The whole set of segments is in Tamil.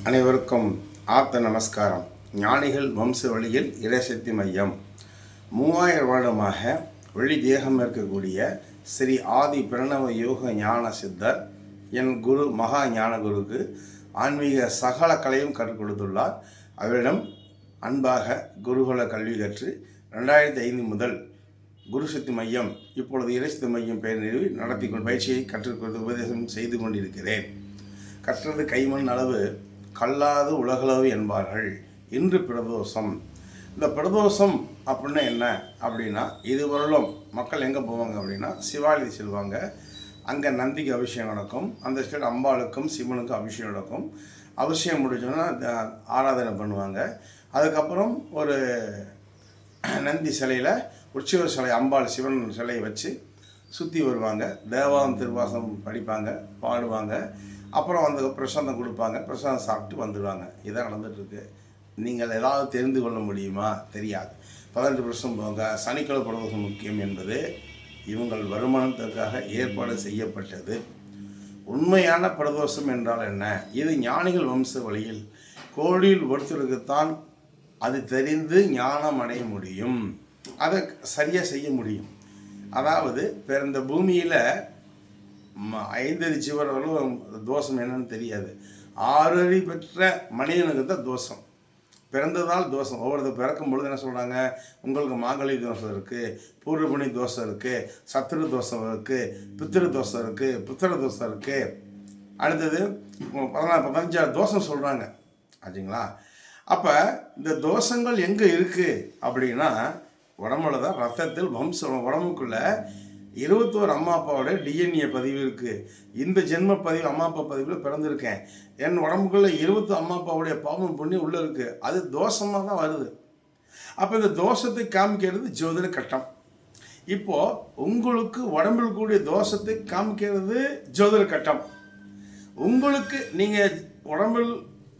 அனைவருக்கும் ஆத்த நமஸ்காரம். ஞானிகள் வம்ச வழியில் இறைசக்தி மையம் 3000 வருடமாக வெளி தேகம் இருக்கக்கூடிய ஸ்ரீ ஆதி பிரணவ யோக ஞான சித்தர் என் குரு மகா ஞான குருக்கு ஆன்மீக சகல கலையும் கற்றுக் கொடுத்துள்ளார். அவரிடம் அன்பாக குருகுல கல்வி கற்று 2005 முதல் குரு சக்தி மையம், இப்பொழுது இறைசக்தி மையம் பெயர் நிறுவி நடத்தி பயிற்சியை கற்றுக்கொண்டு உபதேசம் செய்து கொண்டிருக்கிறேன். கற்றது கைமண் அளவு, கல்லாது உலகளவு என்பார்கள். இன்று பிரதோஷம். இந்த பிரதோஷம் அப்படின்னா என்ன அப்படின்னா, இதுவரையிலும் மக்கள் எங்கே போவாங்க அப்படின்னா சிவாலயம் செல்வாங்க. அங்கே நந்திக்கு அபிஷேகம் நடக்கும், அந்த சைடு அம்பாளுக்கும் சிவனுக்கும் அபிஷேகம் நடக்கும். அபிஷேகம் முடிஞ்சோன்னா ஆராதனை பண்ணுவாங்க. அதுக்கப்புறம் ஒரு நந்தி சிலையில் உற்சவர் சிலை, அம்பாள் சிவன் சிலையை வச்சு சுற்றி வருவாங்க. தேவாரம் திருவாசம் படிப்பாங்க, பாடுவாங்க. அப்புறம் வந்து பிரசாதம் கொடுப்பாங்க, பிரசாதம் சாப்பிட்டு வந்துடுவாங்க. இதான் நடந்துகிட்ருக்கு. நீங்கள் ஏதாவது தெரிந்து கொள்ள முடியுமா? தெரியாது. 18% போங்க. சனிக்கிழமை பிரதோஷம் முக்கியம் என்பது இவங்கள் வருமானத்திற்காக ஏற்பாடு செய்யப்பட்டது. உண்மையான பிரதோஷம் என்றால் என்ன? இது ஞானிகள் வம்ச வழியில் கோடியில் ஒருத்தருக்குத்தான் அது தெரிந்து ஞானம் அடைய முடியும், அதை சரியாக செய்ய முடியும். அதாவது பிறந்த பூமியில் 5 அடி ஜீவர்களும் தோஷம் என்னன்னு தெரியாது. 6 அடி பெற்ற மனிதனுக்கு தான் தோஷம். பிறந்ததால் தோஷம். ஒவ்வொருத்தர் பிறக்கும் பொழுது என்ன சொல்கிறாங்க, உங்களுக்கு மாங்கலி தோஷம் இருக்குது, பூர்வபுணி தோஷம் இருக்குது, சத்ரு தோஷம் இருக்குது, பித்திரு தோஷம் இருக்குது, புத்திர தோஷம் இருக்குது. அடுத்தது 15 தோஷம் சொல்கிறாங்க. ஆச்சுங்களா? அப்போ இந்த தோஷங்கள் எங்கே இருக்குது அப்படின்னா உடம்புல தான், ரத்தத்தில் வம்சம். உடம்புக்குள்ளே 21 அம்மா அப்பாவோட டிஎன்ஏ பதிவு இருக்குது. இந்த ஜென்ம பதிவு அம்மா அப்பா பதிவில் பிறந்திருக்கேன். என் உடம்புக்குள்ளே 20 அம்மா அப்பாவுடைய பாவம் புண்ணியம் உள்ளே இருக்குது. அது தோஷமாக தான் வருது. அப்போ இந்த தோஷத்தை காமிக்கிறது ஜோதிட கட்டம். இப்போது உங்களுக்கு உடம்பில் கூடிய தோஷத்தை காமிக்கிறது ஜோதிட கட்டம். உங்களுக்கு நீங்கள்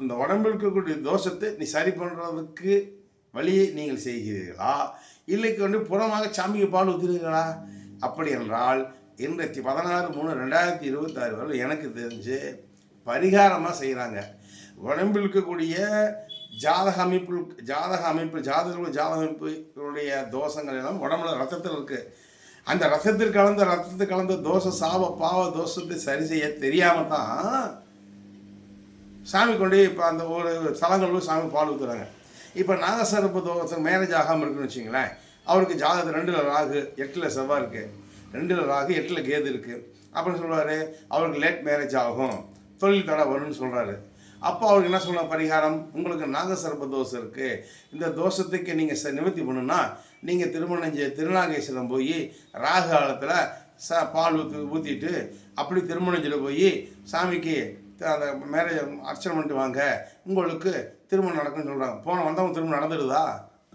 இந்த உடம்பில் இருக்கக்கூடிய தோஷத்தை நீ சரி பண்ணுறதுக்கு வழியை நீங்கள் செய்கிறீர்களா, இல்லைக்கு வந்து புறமாக சாமிக்கு பால் ஊற்றுறீர்களா? அப்படி என்றால் இன்றைக்கு 16/3/2026 வரை எனக்கு தெரிஞ்சு பரிகாரமாக செய்கிறாங்க. உடம்பில் இருக்கக்கூடிய ஜாதக அமைப்புடைய தோஷங்கள் எல்லாம் உடம்புல ரத்தத்தில் இருக்குது. அந்த ரத்தத்தில் கலந்த தோஷ சாப பாவ தோஷத்தை சரி செய்ய தெரியாமல் தான் சாமி கொண்டு இப்போ அந்த ஒரு ஸ்தலங்களும் சாமி பால் ஊற்றுறாங்க. இப்போ நாகசர்ப்ப தோஷம் மேரேஜ் ஆகாமல் இருக்குன்னு வச்சிங்களேன், அவருக்கு ஜாதகத்தில் 2ல் ராகு 8ல் செவ்வாய் இருக்குது, 2ல் ராகு 8ல் கேது இருக்குது அப்படின்னு சொல்லுவார். அவருக்கு லேட் மேரேஜ் ஆகும், தொழில் தடை வரும்னு சொல்கிறாரு. அப்போ அவருக்கு என்ன சொல்ல பரிகாரம், உங்களுக்கு நாகசர்ப்ப தோஷம் இருக்குது, இந்த தோஷத்துக்கு நீங்கள் நிவர்த்தி பண்ணுன்னா நீங்கள் திருநாகேஸ்வரம் போய் ராகு காலத்தில் பால் ஊற்றிட்டு அப்படி திருமணஞ்சில் போய் சாமிக்கு அந்த மேரேஜ் அர்ச்சனை பண்ணிட்டு வாங்க, உங்களுக்கு திருமணம் நடக்குன்னு சொல்கிறாங்க. வந்தவங்க திருமணம் நடந்துடுதா?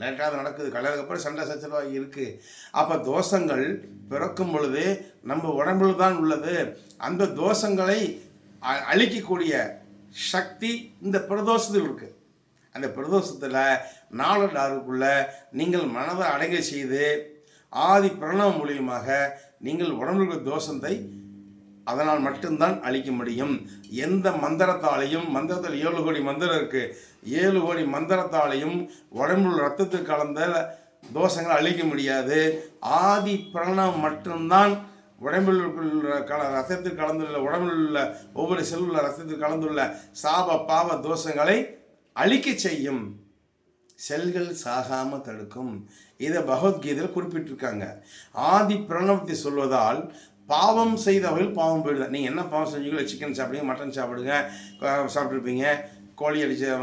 லேட்டாக நடக்குது. கல்யாணத்துக்கு அப்புறம் சண்டை சச்சரவாக இருக்குது. அப்போ தோஷங்கள் பிறக்கும் பொழுது நம்ம உடம்பில் தான் உள்ளது. அந்த தோஷங்களை அழிக்கக்கூடிய சக்தி இந்த பிரதோஷத்தில் இருக்குது. அந்த பிரதோஷத்தில் 4 நீங்கள் மனதை அடங்க செய்து ஆதி பிரணவம் மூலியமாக நீங்கள் உடம்புக்கு தோஷத்தை அதனால் மட்டும்தான் அழிக்க முடியும். எந்த மந்திரத்தாலையும், மந்திரத்தில் 7 கோடி மந்திரம் இருக்குது, 7 கோடி மந்திரத்தாலையும் உடம்புல ரத்தத்தில் கலந்த தோஷங்களை அழிக்க முடியாது. ஆதி பிரணவம் மட்டும்தான் உடம்பில் ரத்தத்தில் கலந்துள்ள, உடம்பில் உள்ள ஒவ்வொரு செல்லுள்ள ரத்தத்தில் கலந்துள்ள சாப பாவ தோஷங்களை அழிக்க செய்யும். செல்கள் சாகாமல் தடுக்கும். இதை பகவத்கீதையில் குறிப்பிட்டிருக்காங்க. ஆதி பிரணவத்தை சொல்வதால் பாவம் செய்தவர்கள் பாவம் போயிடுது. நீங்கள் என்ன பாவம் செஞ்சீங்களோ, சிக்கன் சாப்பிடுங்க, மட்டன் சாப்பிடுங்க, சாப்பிட்ருப்பீங்க, கோழி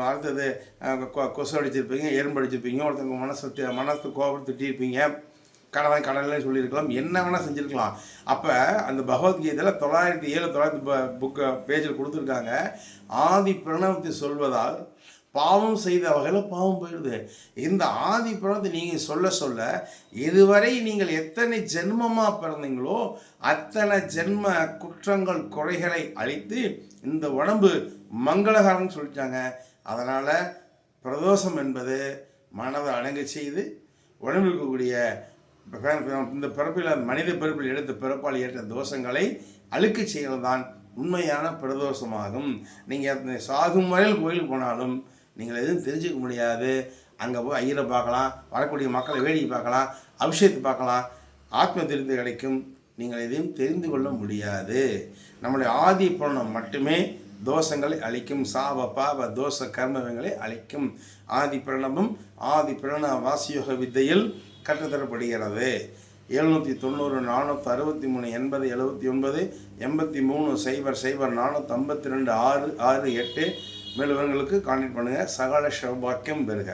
அடுத்தது கொசு அடிச்சிருப்பீங்க, எறும்பு அடிச்சிருப்பீங்க, ஒருத்தவங்க மனசு கோபம் திட்டிருப்பீங்க, கடல்னு சொல்லியிருக்கலாம், என்ன வேணால் செஞ்சுருக்கலாம். அப்போ அந்த பகவத்கீதையில் 907 பேஜில் கொடுத்துருக்காங்க. ஆதி பிரணவத்தை சொல்வதால் பாவம் செய்த வகையில் பாவம் போயிடுது. இந்த ஆதி பிரணவத்தை நீங்கள் சொல்ல இதுவரை நீங்கள் எத்தனை ஜென்மமாக பிறந்தீங்களோ அத்தனை ஜென்ம குற்றங்கள் குறைகளை அழித்து இந்த உடம்பு மங்களகரம்னு சொல்லிட்டாங்க. அதனால் பிரதோஷம் என்பது மனதை அடங்க செய்து உடம்பு இருக்கக்கூடிய இந்த பிறப்பில், மனித பிறப்பில் எடுத்த பிறப்பால் ஏற்ற தோஷங்களை அழுக்க செய்கிறது தான் உண்மையான பிரதோஷமாகும். நீங்கள் சாகும் வரையில் கோயிலுக்கு போனாலும் நீங்கள் எதுவும் தெரிஞ்சுக்க முடியாது. அங்கே போய் ஐயரை பார்க்கலாம், வரக்கூடிய மக்களை வேடிக்கை பார்க்கலாம், அபிஷேகத்தை பார்க்கலாம், ஆத்ம திருப்தி கிடைக்கும். நீங்கள் எதையும் தெரிந்து கொள்ள முடியாது. நம்முடைய ஆதி புராணம் மட்டுமே தோஷங்களை அழிக்கும். சாப பாப தோஷ கர்மங்களை அழிக்கும். ஆதி பிரணவம் ஆதி பிரணவ வாசியோக வித்தையில் கற்றுத்தரப்படுகிறது. 790 463 80 79 83 0 0 452 6 6 8 மேலும் விவரங்களுக்கு கான்டாக்ட் பண்ணுங்கள். சகல சௌபாக்கியம் பெறுக.